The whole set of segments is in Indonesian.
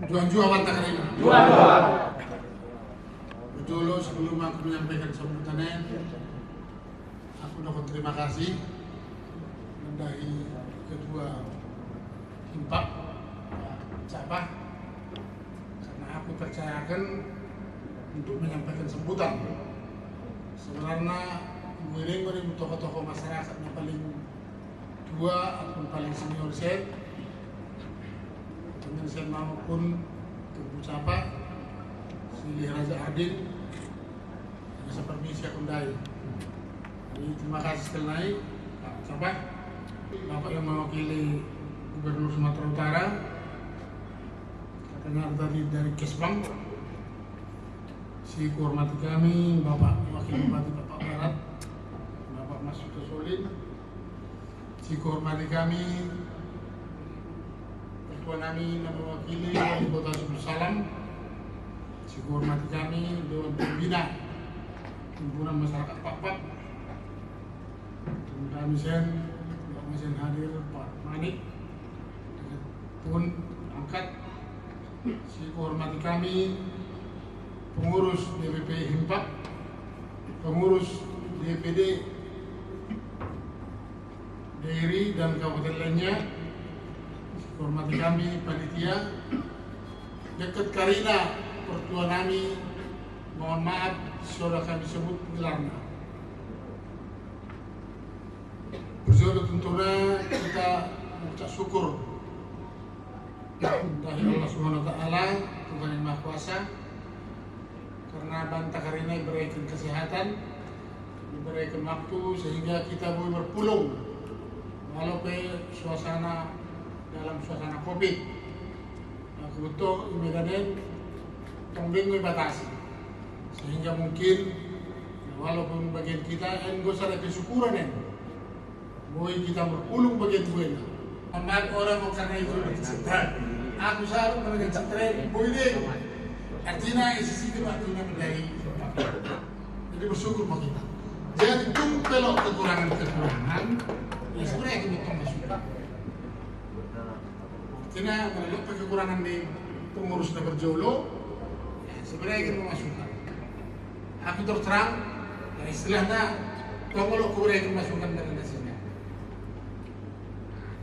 Juan-juan Banta Karina. Juan. Dulu sebelum aku menyampaikan sambutannya, aku dapat terima kasih dari Ketua Himpak, Pak Cabah, karena aku percayakan untuk menyampaikan sambutan. Sebenarnya ini tokoh-tokoh masyarakat yang paling tua ataupun paling senior saya, dengan saya maupun Ketua Cabah, Sili Raja Adil, saya permisi aku kundai. Jadi terima kasih sekali lagi Pak Cabah, Bapak yang mewakili Gubernur Sumatera Utara, katanya tadi dari Kesbang. Si kehormati kami Bapak Wakil Bupati Bapak Barat, Bapak Mas Suto Solin. Si kehormati kami Ketua kami yang mewakili Wali Kota Salam. Si kehormati kami Dewan Pembina Himpunan Masyarakat Pak. Kami Bapak Mesin hadir Pak Manik pun angkat. Si kehormati kami pengurus DPP Himpak, pengurus DPD Dairi dan kabupaten lainnya. Si kehormati kami panitia dekat Karina pertua kami, mohon maaf sudah kami sebut gelarnya. Bersyukur tentunya kita mengucap syukur dari Allah Subhanahu Wa Taala, Tuhan yang Maha Kuasa, karena Banta Karina diberikan kesehatan, diberikan waktu sehingga kita boleh berpulung walaupun dalam suasana COVID. Kebetulan Medan tombeng batasi, sehingga mungkin walaupun bagian kita enggak ada kesyukuran boleh kita berpulung bagian gue. Amat orang mau karena itu bercitra. Aku selalu mengenai citra boleh. Artinya isi waktunya menjadi. Jadi bersyukur bagi kita. Jadi pelok kekurangan, ya sebenarnya kita butuh masukan. Artinya melok kekurangan di pengurus dan berjolo, ya sebenarnya kita memasukkan. Aku terang, ya istilahnya kalau kurang masukan dari nasinya.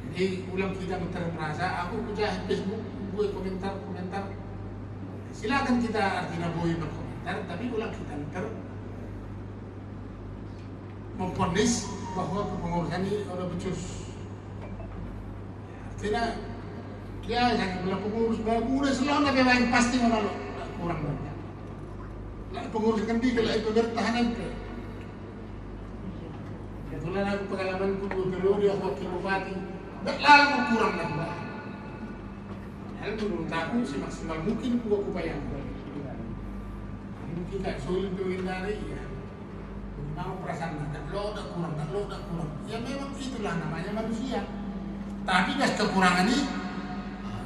Jadi ulang kita merasa, aku punya Facebook, gue komentar. Silakan kita artinya boleh berkomentar, tapi ulang kita memponis bahwa kepengurusan ini sudah becus. Artinya ya jangan bilang pengurus bagus, selalu ada lain pasti malah kurang banyak. Lah pengurus kan di kalau itu bertahanan ke. Kebetulan aku pengalamanku 2 periode aku wakil bupati, tak lama kurang lah. Hal menurut aku semaksimal mungkin aku upayakan. Mungkin tak sulit menghindari ya. Mau perasaan tak lo udah kurang. Ya memang itulah namanya manusia. Tapi gas kekurangan ini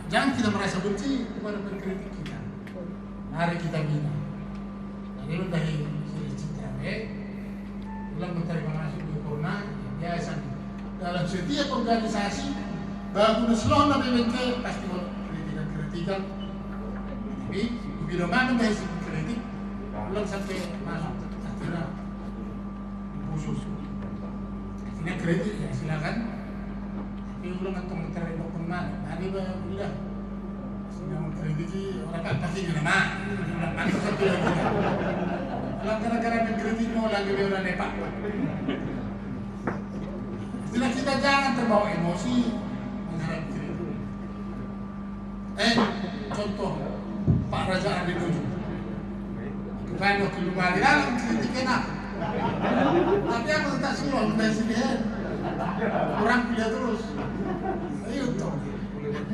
jangan kita merasa benci kepada pengkritik kita. Mari kita bina. Jadi dari sisi citra ulang berterima kasih untuk Corona biasa dalam setiap organisasi bagus selama BBK pasti kritikan. Tapi bila mana dari sisi kritik ulang sampai masuk artinya khusus. Artinya kritik ya silakan. Tapi ulang atau menerima pun mana? Hari udah sedang mengkritiki orang apa sih nama? Mana satu lagi? Kalau gara-gara mengkritik mau lagi orang nepak. Istilah kita jangan terbawa emosi menghadapi kritik. Contoh Pak Raja Adi Nuju. Bukan waktu Bali dalam kritik enak. Tapi aku tak suruh dari sini kurang pilih terus. Ayo tuh.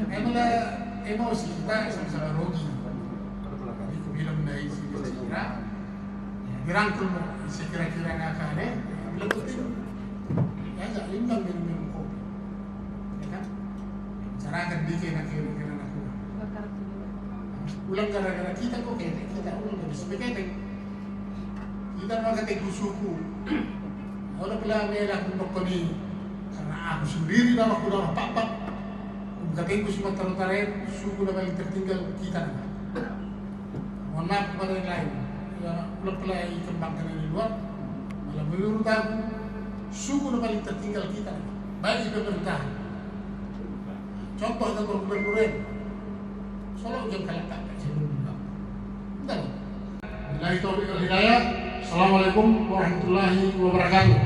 Emanglah emosi kita sama-sama rugi. Jadi aku bilang dari sini kira dirangkul sekira-kira ngakane, bilang penting. Ya tak limbang minum kopi. Ya kan? Bicarakan dikit kira-kira aku. Ulang gara-gara kita kok kita ulang dari sebagainya. Kita mengatakan suku. Orang bilang merah untuk kami karena aku sendiri dalam aku dalam pak Katanya Sumatera Utara suku yang paling tertinggal kita. Mohon maaf kepada yang lain, ya pelai kembangkan di luar. Malah menurut aku suku yang paling tertinggal kita, baik di pemerintah. Contoh kantor gubernur, Solo jam kalian tak sebelum. Entah. Bila itu hidayah. Assalamualaikum warahmatullahi wabarakatuh.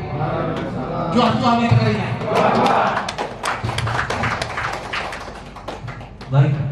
Jual-jual mereka. Baik.